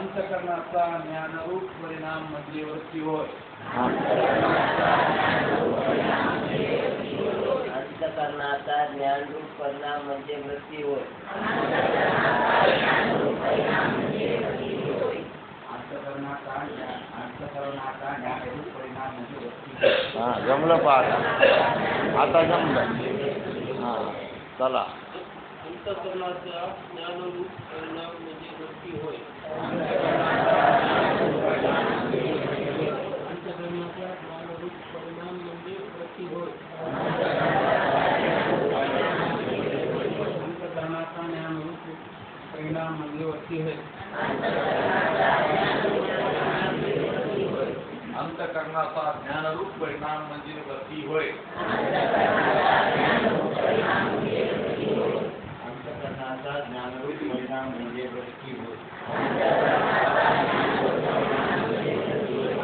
अंतःकरणाचा ज्ञानरूप परिणाम म्हणजे वृत्ती होय. अंतःकरणाचा ज्ञानरूप परिणाम म्हणजे वृत्ती होय. अंतःकरणाचा ज्ञानरूप परिणाम म्हणजे वृत्ती. जमलं पाहता आता जमलं. चला. अंतःकरणाचा ज्ञानरूप परिणाम म्हणजे वृत्ती होय. अंतःकरणाचा ज्ञानरूप परिणाम म्हणजे वृत्ती होय. अंतःकरणाचा ज्ञानरूप परिणाम म्हणजे वृत्ती होय. अंतःकरणाचा ज्ञानरूप परिणाम म्हणजे वृत्ती होय. अंतःकरणाचा ज्ञानरूप परिणाम म्हणजे वृत्ती होय.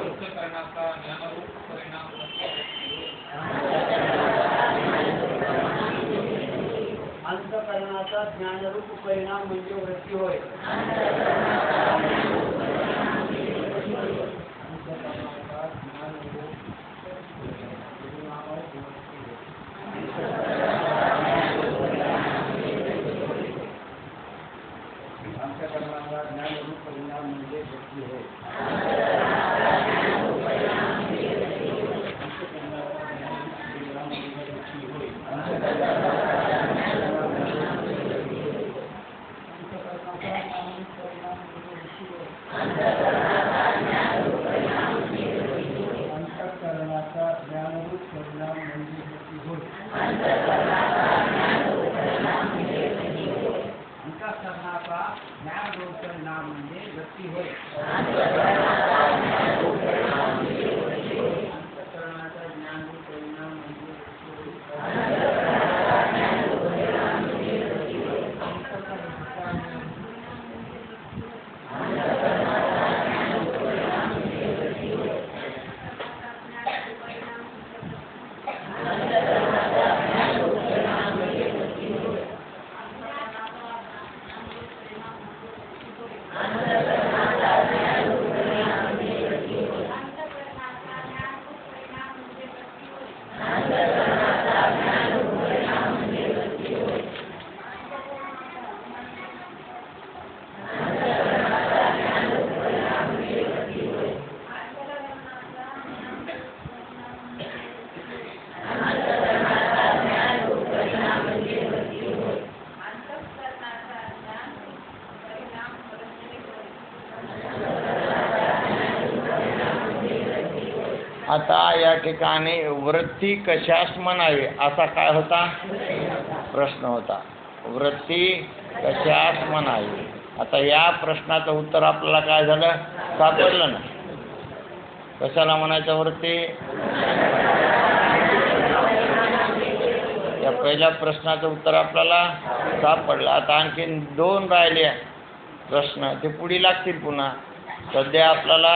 अंतःकरणाचा ज्ञानरूप परिणाम अंतःकरणाचा ज्ञानरूप परिणाम म्हणजे वृत्ती होय. अंतःकरणाचा ज्ञानरूप परिणाम म्हणजे वृत्ती होय. अंतःकरणाचा ज्ञानरूप परिणाम म्हणजे वृत्ती होय. अंतःकरणाचा ज्ञानरूप परिणाम म्हणजे वृत्ती होय. अंतःकरणाचा ज्ञानरूप परिणाम म्हणजे आता या ठिकाणी वृत्ती कशास म्हणावी असा काय होता प्रश्न होता. वृत्ती कशास म्हणावी. आता या प्रश्नाचं उत्तर आपल्याला काय झालं सापडलं ना. कशाला म्हणायचं वृत्ती. या पहिल्या प्रश्नाचं उत्तर आपल्याला सापडलं. आता आणखीन 2 राहिले प्रश्न ते पुढे लागतील पुन्हा. सध्या आपल्याला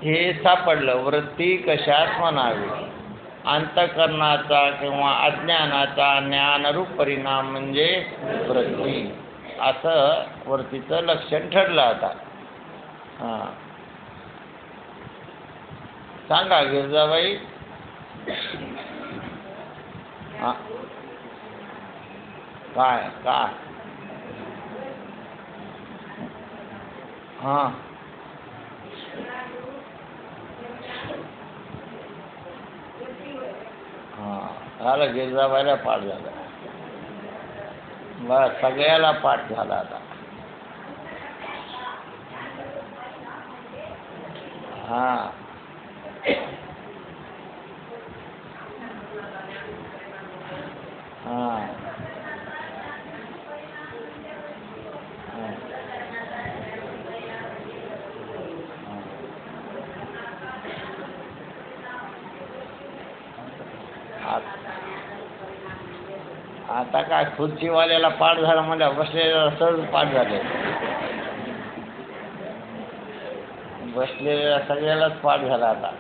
हे सापडलं वृत्ती कशास म्हणावी. अंतःकरणाचा किंवा अज्ञानाचा ज्ञानरूप परिणाम म्हणजे वृत्ती असं वृत्तीचं लक्षण ठरलं. आता सांगा गिरजाबाई. काय काय झालं. गिरजाबाईला पाठ झालं. बस सगळ्याला पाठ झाला आता. आता काय खुर्चीवाल्याला पाठ झाला म्हणजे बसलेला सहज पाठ झाले. बसलेल्या सगळ्यालाच पाठ झाला आता.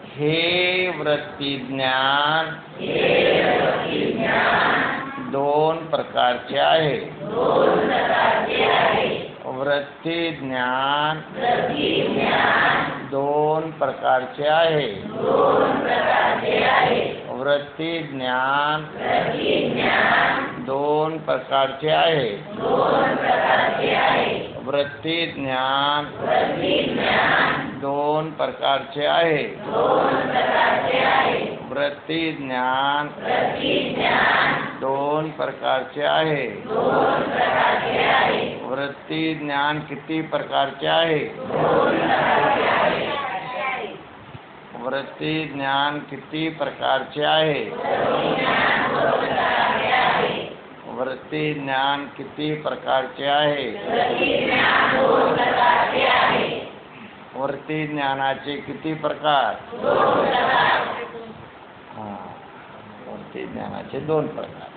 हे वृत्ती ज्ञान दोन प्रकारचे आहे. वृत्ती ज्ञान दोन प्रकारचे आहे. वृत्ती ज्ञान दोन प्रकारचे आहे. वृत्ती ज्ञान दोन प्रकारचे आहे. वृत्ती ज्ञान दोन प्रकारचे आहे. वृत्ती ज्ञान किती प्रकारचे आहे? वृत्ती ज्ञान किती प्रकारचे आहे? वृत्ती ज्ञान किती प्रकारचे आहे? वृत्ती ज्ञानाचे किती प्रकार? वृत्ती ज्ञानाचे दोन प्रकार.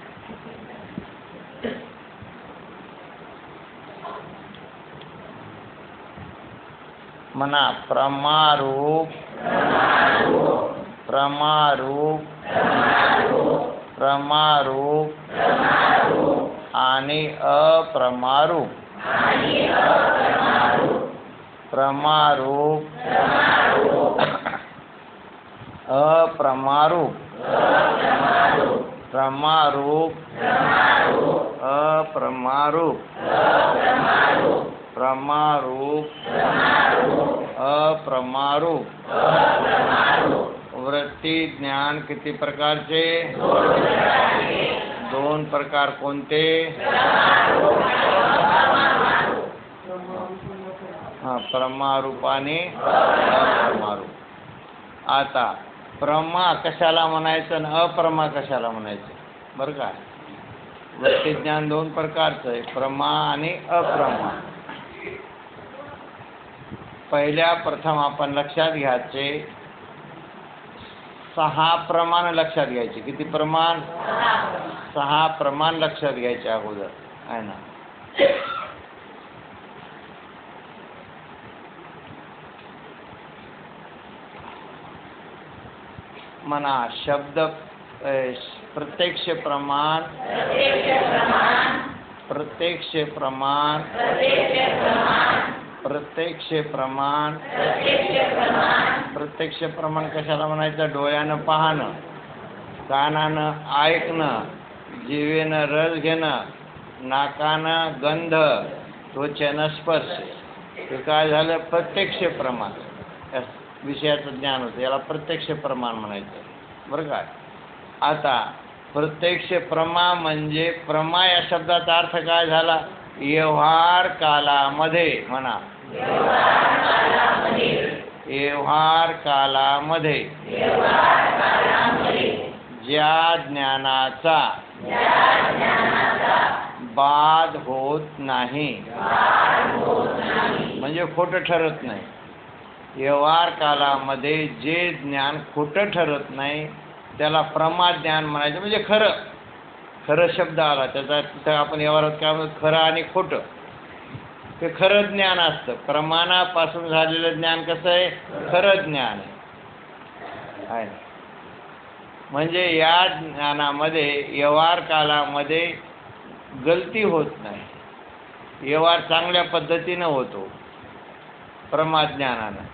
म्हणा प्रमारूप प्रमारूप प्रमारूप आणि अप्रमारूप. प्रमारूप अप्रमारूप प्रमारूप अप्रमारूप प्रमारूप अप्रमारूप. वृत्ती ज्ञान किती प्रकारचे? दोन प्रकार कोणते? प्रमारूप आणि अप्रमारूप. आता प्रमा कशाला म्हणायचं आणि अप्रमा कशाला म्हणायचं? बरं का, वृत्ती ज्ञान दोन प्रकारचं आहे, प्रमा आणि अप्रमा. पहिल्या प्रथम आपण लक्षात घ्यायचे 6 प्रमाण लक्षात घ्यायचे. किती प्रमाण? 6 प्रमाण लक्षात घ्यायचे अगोदर आहे ना. म्हणा शब्द प्रत्यक्ष प्रमाण प्रत्यक्ष प्रमाण प्रत्यक्ष प्रमाण. प्रत्यक्ष प्रमाण कशाला म्हणायचं? डोळ्यानं पाहणं, कानानं ऐकणं, जिभेनं रस घेणं, नाकानं गंध, त्वचेनं स्पर्श. हे काय झालं? प्रत्यक्ष प्रमाण. या विषयाचं ज्ञान होतं, याला प्रत्यक्ष प्रमाण म्हणायचं. बरं काय. आता प्रत्यक्ष प्रमा म्हणजे प्रमा या शब्दाचा अर्थ काय झाला? व्यवहार कालामध्ये. म्हणा व्यवहार कालामध्ये ज्या ज्ञानाचा बाद होत नाही, म्हणजे खोटं ठरत नाही. व्यवहार कालामध्ये जे ज्ञान खोटं ठरत नाही त्याला प्रमा ज्ञान म्हणायचं. म्हणजे खरं खरं शब्द आला त्याचा. तिथं आपण व्यवहारात काय म्हणतो? खरं आणि खोटं. ते खरं ज्ञान असतं. प्रमाणापासून झालेलं ज्ञान कसं आहे? खरं ज्ञान आहे. म्हणजे या ज्ञानामध्ये व्यवहार कालामध्ये गलती होत नाही, व्यवहार चांगल्या पद्धतीनं होतो प्रमाज्ञानानं.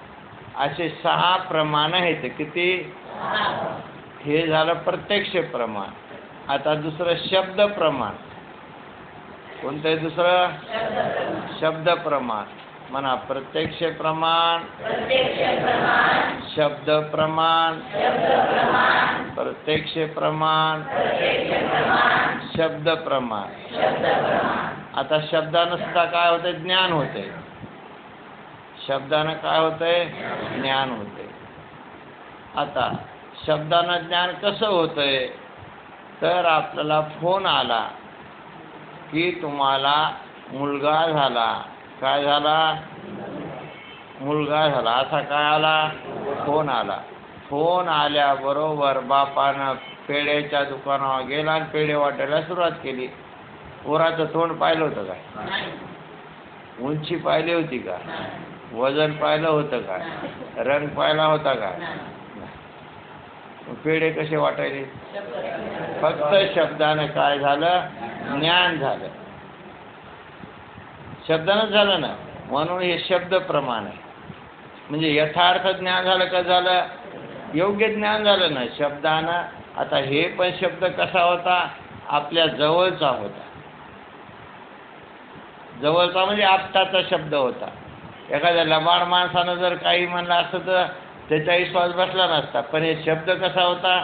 असे 6 प्रमाण आहेत. किती? हे झालं प्रत्यक्ष प्रमाण. आता दुसरं शब्द प्रमाण. कोणतं आहे दुसरं? शब्द प्रमाण. म्हणा प्रत्यक्ष प्रमाण, शब्द प्रमाण, प्रत्यक्ष प्रमाण, शब्द प्रमाण. आता शब्दानं सुद्धा काय होतंय? ज्ञान होतंय. शब्दानं काय होतंय? ज्ञान होतंय. आता शब्दानं ज्ञान कसं होतंय? तर आपल्याला फोन आला की तुम्हाला मुलगा झाला. काय झाला? मुलगा झाला. असा काय आला? फोन आला. फोन आल्याबरोबर बापानं पेढ्याच्या दुकानावर गेला आणि पेढे वाटायला सुरुवात केली. पोराचं तोंड पाहिलं होतं काय? उंची पाहिली होती का? वजन पाहिलं होतं का? रंग पाहिला होता का? पेढे कसे वाटायले? फक्त शब्दानं काय झालं? ज्ञान झालं. शब्दानंच झालं ना, म्हणून हे शब्द प्रमाण आहे. म्हणजे यथार्थ ज्ञान झालं का झालं? योग्य ज्ञान झालं ना शब्दानं. आता हे पण शब्द कसा होता? आपल्या जवळचा होता. जवळचा म्हणजे आपटाचा शब्द होता. एखाद्या लबाड माणसानं जर काही म्हणलं असतं तर त्याचा विश्वास बसला नसता. पण हे शब्द कसा होता?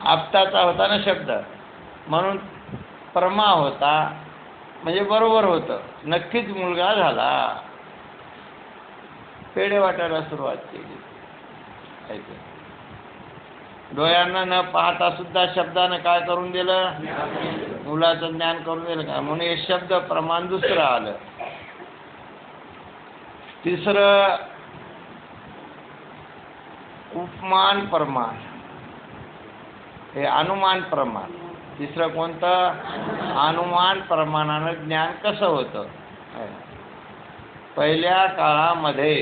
आपटाचा होता ना शब्द, म्हणून प्रमा होता. म्हणजे बरोबर होतं, नक्कीच मुलगा झाला. पेढे वाटायला सुरुवात केली. डोळ्यांना न पाहता सुद्धा शब्दानं काय करून दिलं? मुलाचं ज्ञान करून दिलं का? म्हणून हे शब्द प्रमाण दुसरं आलं. तिसरं उपमान प्रमाण, हे अनुमान प्रमाण. तिसरं कोणतं? अनुमान प्रमाणानं ज्ञान कसं होतं? पहिल्या काळामध्ये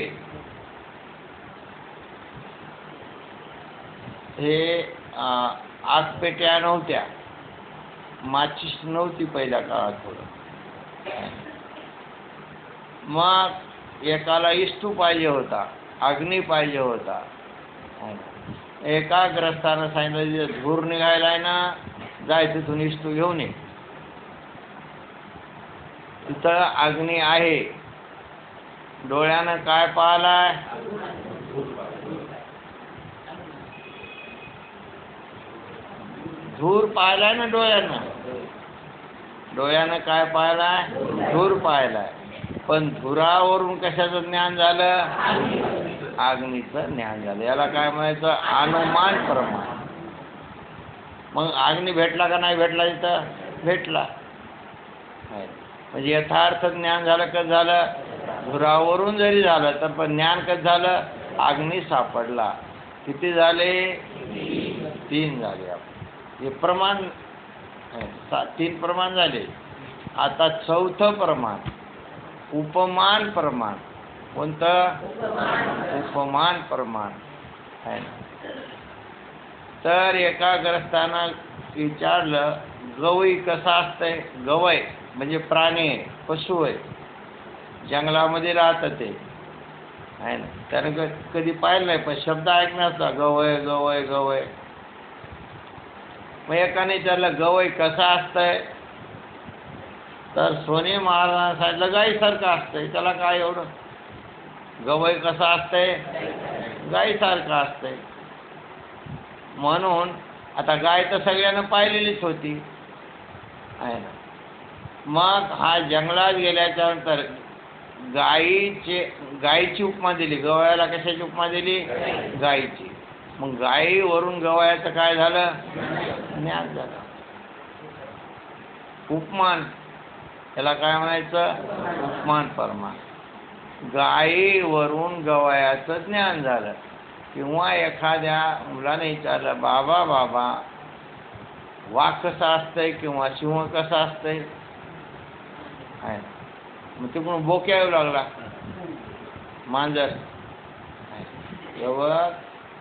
हे आगपेट्या नव्हत्या, माचीस नव्हती पहिल्या काळात थोडं. मग एकाला इस्तू पाहिजे होता, अग्नी पाहिजे होता. एका ग्रस्तानं सांगितलं धूर निघायला आहे ना, जाय तिथून इस्तू घेऊन ये. तिथं अग्नी आहे. डोळ्यानं काय पाहिलाय? धूर पाहिलाय ना डोळ्यानं. डोळ्यानं काय पाहिलाय? धूर पाहिलाय. पण धुरावरून कशाचं ज्ञान झालं? अग्नीचं ज्ञान झालं. याला काय म्हणायचं? अनुमान प्रमाण. मग अग्नी भेटला का नाही भेटला? तिथं भेटला. म्हणजे यथार्थ ज्ञान झालं कसं झालं? धुरावरून जरी झालं तर पण ज्ञान कसं झालं? अग्नी सापडला. किती झाले? 3 झाले. हे प्रमाण 3 प्रमाण झाले. आता 4थं प्रमाण उपमान प्रमाण. कोणतं? उपमान प्रमाण आहे ना. तर एका ग्रस्तानं विचारलं गवई कसा असतंय? गवय म्हणजे प्राणी आहे, पशु आहे, जंगलामध्ये राहतं ते आहे ना. त्यानं कधी पाहिलं नाही, पण शब्द ऐकण्याचा गवय गवय गवय. मग एकाने विचारलं गवय कसा असतंय? तर सोने महाराजांना सांगितलं गाईसारखं असतंय. त्याला काय एवढं? गवय कसं असतंय? गाईसारखं असतंय. म्हणून आता गाय तर सगळ्यांना पाहिलेलीच होती आहे ना. मग हा जंगलात गेल्याच्या नंतर गायीची उपमा दिली. गवयाला कशाची उपमा दिली? गायीची. मग गायीवरून गवयाचं काय झालं? ज्ञान झालं. उपमान, त्याला काय म्हणायचं? उपमान प्रमाण. गायीवरून गवयाचं ज्ञान झालं. किंवा एखाद्या मुलाने विचारलं बाबा बाबा वाघ कसा असतंय किंवा सिंह कसा असतंय आहे. मग तिकडून बोक्या येऊ लागला. मांजर एवढं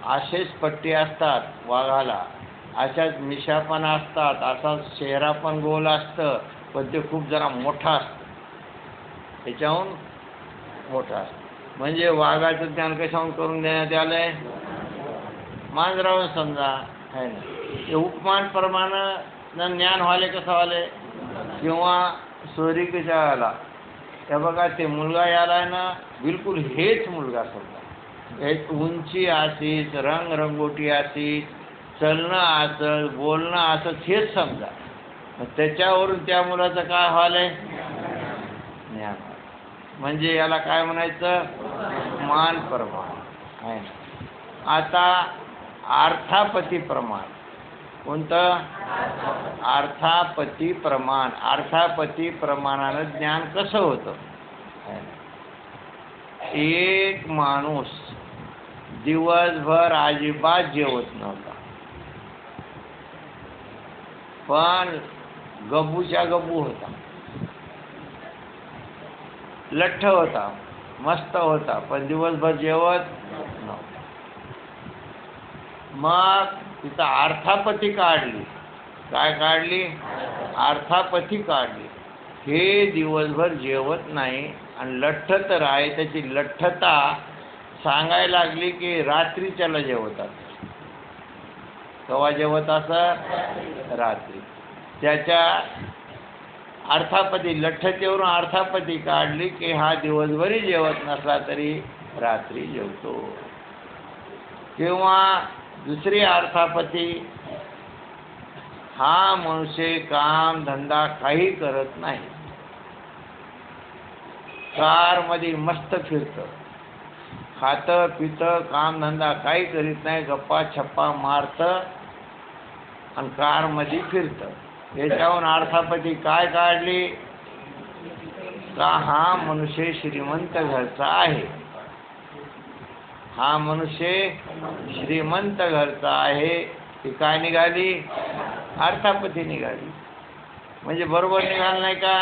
असेच पट्टी असतात वाघाला, अशाच मिशा पण असतात, असाच चेहरा पण गोल असतं, पण ते खूप जरा मोठा असतं, त्याच्याहून मोठा असतं. म्हणजे वाघाचं ज्ञान कशाहून करून देण्यात आलंय? मांजरावरून समजा आहे ना. हे उपमान प्रमाणानं ज्ञान व्हाले कसं व्हाले? किंवा सोयरिकेच्या आला त्या बघा ते मुलगा याला ना बिलकुल हेच मुलगा समजा. एक उंची अशीच, रंगरंगोटी अशीच, चलणं असं, बोलणं असं, हेच समजा. मग त्याच्यावरून त्या मुलाचं काय व्हालंय? ज्ञान. म्हणजे याला काय म्हणायचं? मान प्रमाण आहे. आता अर्थापती प्रमाण. कोणतं? अर्थापती प्रमाण. अर्थापती प्रमाणानं ज्ञान कसं होतं? एक माणूस दिवसभर अजिबात जेवत नव्हता, पण गब्बूच्या गब्बू होता, लठ्ठ होता, मस्त होता, पण दिवसभर जेवत नव्हता. मग तिचा अर्थापती काढली. काय काढली? अर्थापती काढली. हे दिवसभर जेवत नाही आणि लठ्ठ तर आहे. त्याची लठ्ठता सांगायला लागली की रात्रीच्याला जेवतात. केव्हा जेवत असं? रात्री. त्याच्या अर्थापती लठ्ठतेवरून अर्थापती काढली की हा दिवसभरही जेवत नसला तरी रात्री जेवतो. किंवा दुसरी अर्थापती, हा मनुष्य काम धंदा काही करत नाही, कारमध्ये मस्त फिरतं, खातं पितं, काम धंदा काही करीत नाही, गप्पा छप्पा मारतं आणि कारमध्ये फिरतं. याच्याहून अर्थापती काय काढली? का हा मनुष्य श्रीमंत घरचा आहे. हा मनुष्य श्रीमंत घरचा आहे. ती काय निघाली? अर्थापती निघाली. म्हणजे बरोबर निघालं नाही का?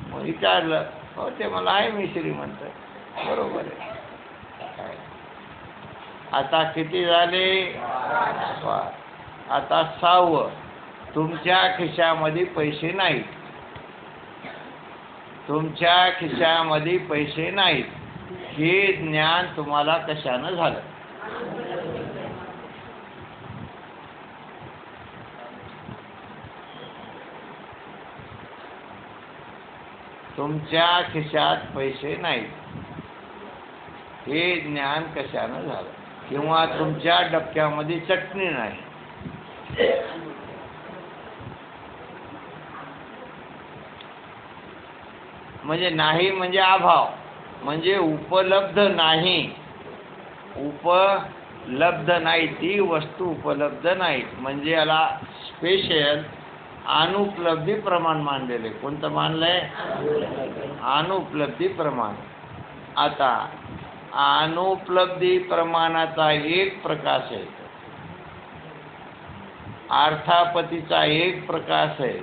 मग विचारलं, हो ते मला आहे, मी श्रीमंत. बरोबर आहे. आता किती झाले? आता 6वं, तुमच्या खिशामध्ये पैसे नाहीत. तुमच्या खिशामध्ये पैसे नाहीत. हे ज्ञान तुम्हाला कशानं झालं? तुमच्या खिशात पैसे नाहीत. हे ज्ञान कशानं झालं? किंवा तुमच्या डबक्यामध्ये चटणी नाही. म्हणजे नाही म्हणजे अभाव, म्हणजे उपलब्ध नाही. उपलब्ध नाही, ती वस्तू उपलब्ध नाही. म्हणजे याला स्पेशल अनुपलब्धी प्रमाण मानलेले. कोणतं मानलंय? अनुपलब्धी प्रमाण. आता अनुपलब्धी प्रमाणाचा एक प्रकाश आहे, अर्थापतीचा एक प्रकाश आहे,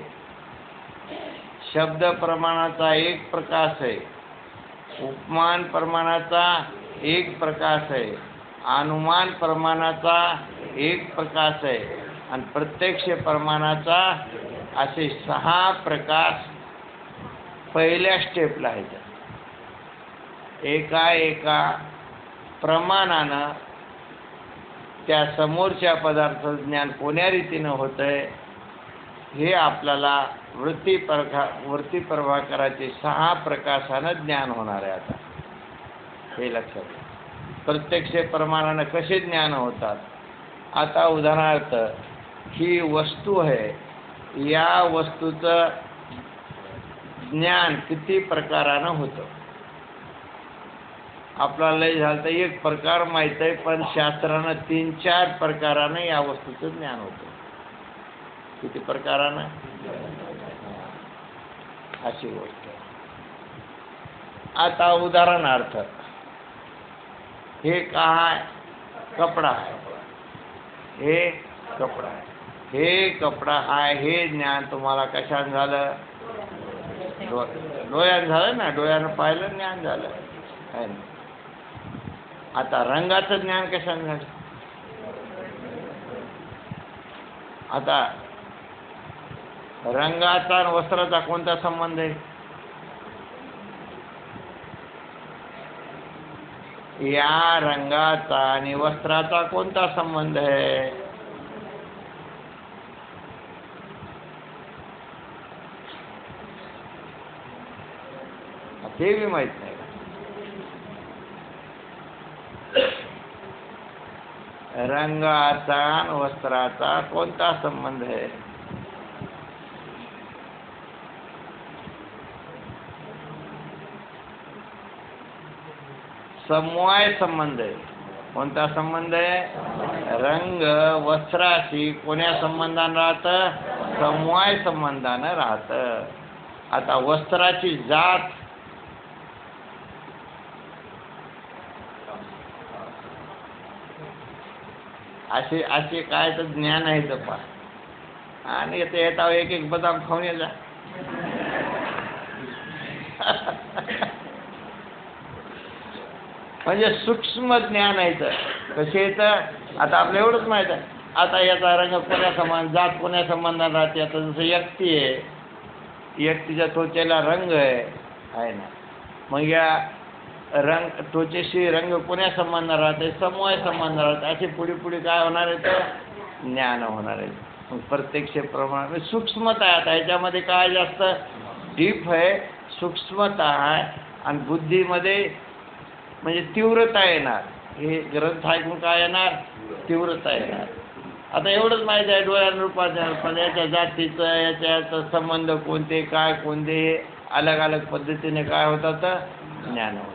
शब्द प्रमाणाचा एक प्रकाश आहे, उपमान प्रमाणाचा एक प्रकाश आहे, अनुमान प्रमाणाचा एक प्रकाश आहे आणि प्रत्यक्ष प्रमाणाचा, असे 6 प्रकाश पहिल्या स्टेपला आहेत. एका प्रमाणानं त्या समोरच्या पदार्थाचं ज्ञान कोण्या रीतीनं होतंय हे आपल्याला वृत्ती प्रभाकराचे 6 प्रकाशानं ज्ञान होणार आहे. आता हे लक्षात घ्या. प्रत्यक्ष प्रमाणानं कसे ज्ञान होतात? आता उदाहरणार्थ ही वस्तू आहे, या वस्तूचं ज्ञान किती प्रकारानं होतं? आपल्याला लय झालं तर एक प्रकार माहीत आहे, पण शास्त्रानं 3-4 प्रकारानं या वस्तूचं ज्ञान होतं. किती प्रकारानं? अशी गोष्ट. आता उदाहरणार्थ हे काय? कपडा आहे. हे कपडा आहे. हे कपडा आहे. हे ज्ञान तुम्हाला कशानं झालं? डोळ्यानं झालं ना. डोळ्यानं पाहिलं, ज्ञान झालं आहे ना. आता रंगाचं ज्ञान कशानं झालं? आता रंगाचा आणि वस्त्राचा कोणता संबंध आहे? या रंगाचा आणि वस्त्राचा कोणता संबंध आहे? ते बी माहित नाही. रंगाचा आणि वस्त्राचा कोणता संबंध आहे? समवाय संबंध आहे. कोणता संबंध आहे? रंग वस्त्राशी कोण्या संबंधानं राहतं? समवाय संबंधानं राहतं. आता वस्त्राची जात असे काय तर ज्ञान आहे तर पा. आणि येता एक बदाम खाऊन ये जा. म्हणजे सूक्ष्म ज्ञान आहे तर कसे येतं आता आपलं एवढंच माहीत आहे. आता याचा रंग कोण्या समान, जात कोण्या संबंधात राहते. आता जसं व्यक्ती आहे, व्यक्तीच्या त्वचेला रंग आहे ना, मग या रंग त्वचेशी रंग कोण्या संबंधात राहते, समूह संबंध राहते. असे पुढे पुढे काय होणार आहे तर ज्ञान होणार आहे. मग प्रत्यक्ष प्रमाण सूक्ष्मता आहे. आता ह्याच्यामध्ये काय जास्त डीप आहे, सूक्ष्मता आहे. आणि बुद्धीमध्ये म्हणजे तीव्रता येणार. हे ग्रंथ ऐकून काय येणार, तीव्रता येणार. आता एवढंच माहिती आहे डोळ्यानं रूपाचं, पण याच्या जातीचं याच्या संबंध कोणते काय कोणते हे अलग अलग पद्धतीने काय होतात तर ज्ञान होतं.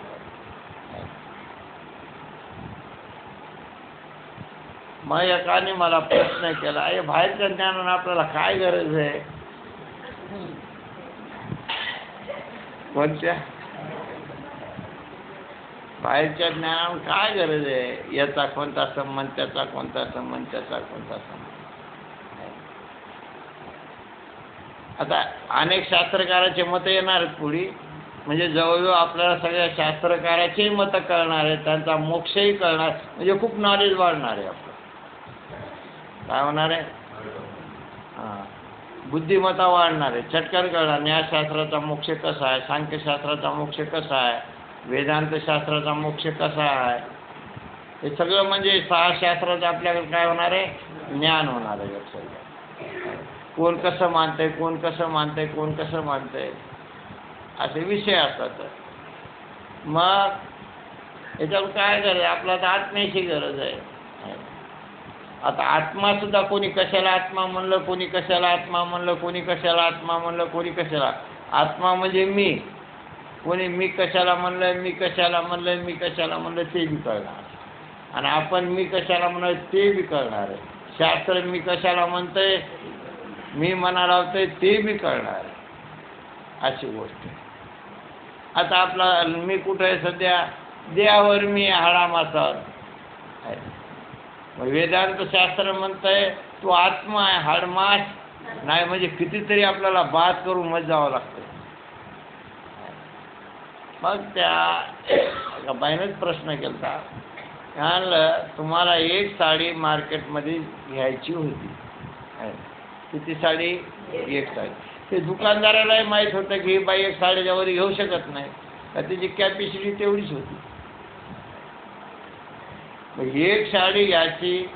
मग एकाने मला प्रश्न केला, हे बाहेरच्या ज्ञानानं आपल्याला काय गरज आहे. कोणत्या बाहेरच्या ज्ञानानं काय गरज आहे. याचा कोणता संबंध, त्याचा कोणता संबंध, त्याचा कोणता संबंध. आता अनेक शास्त्रकाराचे मतं येणार आहेत पुढे, म्हणजे जवळजवळ आपल्याला सगळ्या शास्त्रकाराचेही मतं कळणार आहेत, त्यांचा मोक्षही कळणार, म्हणजे खूप नॉलेज वाढणार आहे आपलं. काय होणार आहे, हां बुद्धिमत्ता वाढणार आहे. चटकन कळणार न्यायशास्त्राचा मोक्ष कसा आहे, सांख्यशास्त्राचा मोक्ष कसा आहे, वेदांत शास्त्राचा मोक्ष कसा आहे. हे सगळं म्हणजे 6 शास्त्राचं आपल्याकडे काय होणार आहे, ज्ञान होणार आहे. लक्षात घ्या. कोण कसं मानतंय, कोण कसं मानतंय, कोण कसं मानतंय, असे विषय असतात. मग याच्यावर काय गरज आहे, आपल्याला तर आत्म्याची गरज आहे. आता आत्मा सुद्धा कोणी कशाला आत्मा म्हणलं, कोणी कशाला आत्मा म्हणलं, कोणी कशाला आत्मा म्हणलं, कोणी कशाला. आत्मा म्हणजे मी. कोणी मी कशाला म्हणलं, मी कशाला म्हणलं, मी कशाला म्हणलं ते बी कळणार. आणि आपण मी कशाला म्हणलं ते बी कळणार आहे. शास्त्र मी कशाला म्हणतंय, मी म्हणा लावतोय ते बी कळणार आहे. अशी गोष्ट. आता आपला मी कुठं आहे सध्या, देहावर मी हाडामासावर आहे. वेदांत शास्त्र म्हणतंय तो आत्मा आहे, हाडमास नाही. म्हणजे कितीतरी आपल्याला बात करून मत जावं लागतं. मग त्या बाईनंच प्रश्न केला, म्हणलं तुम्हाला एक साडी मार्केटमध्ये घ्यायची होती. किती साडी, एक साडी. ते दुकानदारालाही माहीत होतं की ही बाई एक साडीच्या वर घेऊ शकत नाही, का त्याची कॅपॅसिटी तेवढीच होती. मग एक साडी घ्यायची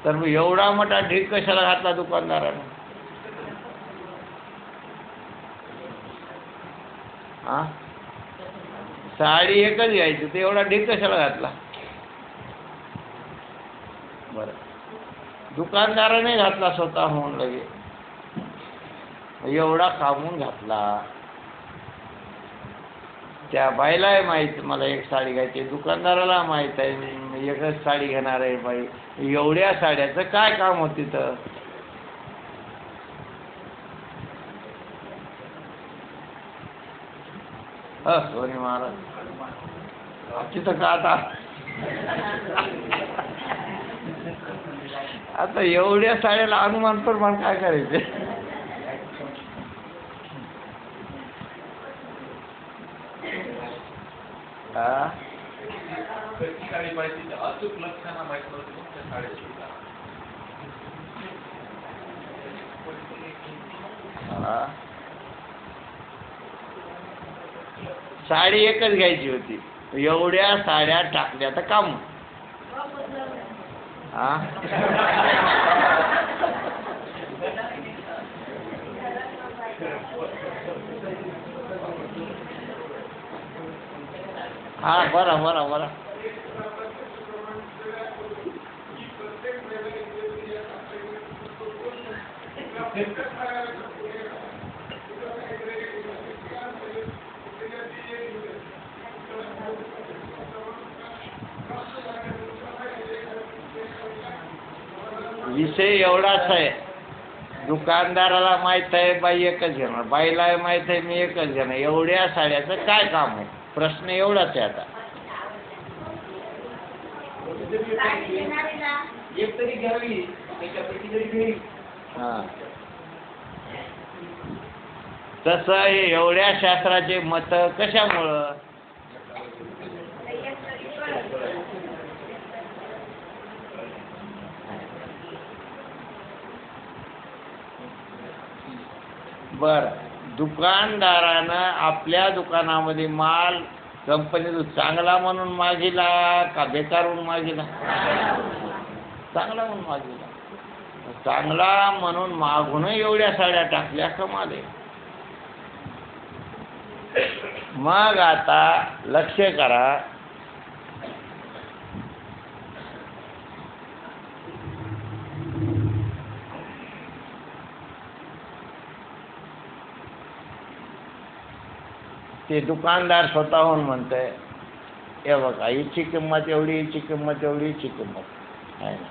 तर मग एवढा मोठा ढीग कशाला घातला दुकानदारानं. हां साडी एकच घ्यायची तर एवढा ढीग कशाला घातला. बरं दुकानदाराने घातला स्वतः होऊन लगे, एवढा कामून घातला. त्या बाईलाही माहीत मला एक साडी घ्यायची, दुकानदाराला माहीत आहे एकच साडी घेणार आहे बाई. एवढ्या साड्याचं काय काम होतं तिथं. सोनी महाराज तिथं का आता एवढ्या साड्याला अनुमान प्रमाण काय करायचे. साडी एकच घ्यायची होती, एवढ्या साड्या टाकल्या तर काम. हा बरं बरं बरं. विषय एवढाच आहे, दुकानदाराला माहीत आहे बाई एकच घेणार, बाईला माहीत आहे मी एकच घेणार. एवढ्या साड्याचं काय काम आहे, प्रश्न एवढाच आहे. आता हां तसं हे एवढ्या शास्त्राचे मत कशामुळं. बरं, दुकानदारानं आपल्या दुकानामध्ये माल कंपनीतून चांगला म्हणून मागिला का बेकार म्हणून मागिला? चांगला म्हणून मागिला. चांगला म्हणून मागून एवढ्या साड्या टाकल्या, कमाल आहे. मग आता लक्ष करा, ते दुकानदार स्वतःहून म्हणतंय हे बघा हिची किंमत एवढी, हिची किंमत एवढी, हिची किंमत आहे ना.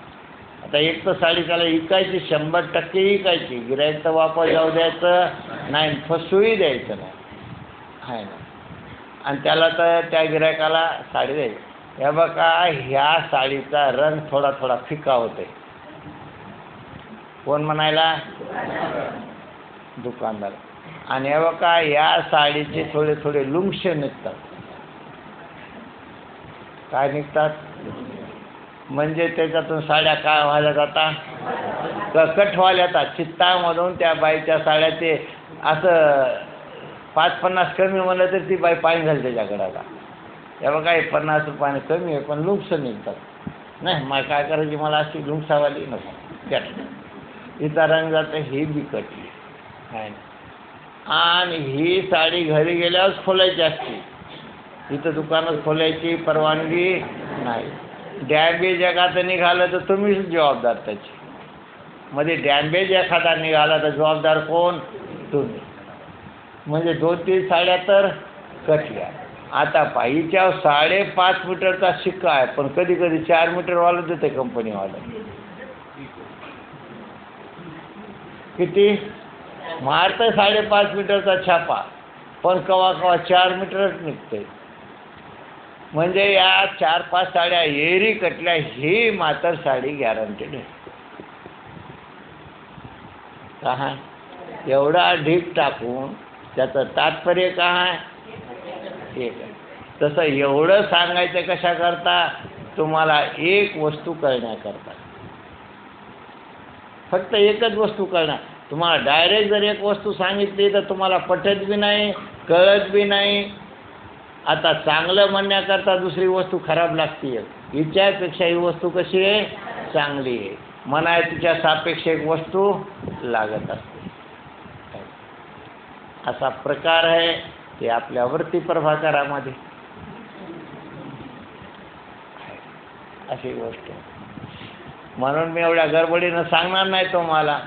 आता एक तर साडी त्याला विकायची, 100% विकायची, गिऱ्हाईक तर वापस जाऊ द्यायचं नाही, फसूही द्यायचं नाही, आहे ना. आणि त्याला तर त्या गिऱ्हाईकाला साडी द्यायची. हे बघा ह्या साडीचा रंग थोडा थोडा फिका होते. कोण म्हणायला? दुकानदार. आणि हे बघा या साडीचे थोडे थोडे लुंगशे निघतात. काय निघतात? म्हणजे त्याच्यातून साड्या काय व्हायला जातात? कट व्हायला जातात. चित्तामधून त्या बाईच्या साड्या ते असं 5-50 कमी म्हणलं तर ती बाई पाणी घालते त्याच्याकडे. आता हे बघा हे 50 रुपयाने कमी आहे पण लुंगसं निघतात. नाही मला काय करायची, मला अशी लुंगसावाली नको, त्यात हिचा रंग जातं, ही बिकटली आहे ना. आणि ही साडी घरी गेल्यावर खोलायची असते, इथं दुकानात खोलायची परवानगी नाही. डॅमेज एखादं निघालं तर तुम्हीच जबाबदार त्याची. मध्ये डॅमेज एखादा निघाला तर जबाबदार कोण? तुम्ही. म्हणजे 2-3 साड्या तर कटल्या. आता पाहिच्या 5.5 मीटरचा शिक्का आहे पण कधी कधी 4 मीटरवाला देते कंपनीवाला. किती मारतं? 5.5 मीटरचा छापा पण कवा कवा 4 मीटरच निघते. म्हणजे या 4-5 साड्या एरी कटल्या, ही मात्र साडी गॅरंटेड आहे. काय एवढा ढीक टाकून त्याचं तात्पर्य काय? ठीक आहे. तसं एवढं सांगायचं कशा करता? तुम्हाला एक वस्तू कळण्याकरता. फक्त एकच वस्तू कळणार. तुम्हाला डायरेक्ट जर एक वस्तू सांगितली तर तुम्हाला पटत बी नाही, कळत बी नाही. आता चांगलं म्हणण्याकरता दुसरी वस्तू खराब लागते, हिच्यापेक्षा ही वस्तू कशी आहे? चांगली आहे म्हणाय, तिच्या सापेक्ष एक वस्तू लागत असते. असा प्रकार आहे ते आपल्या वृत्ती प्रभाकरामध्ये अशी गोष्ट. म्हणून मी एवढ्या गडबडीनं सांगणार नाही तुम्हाला.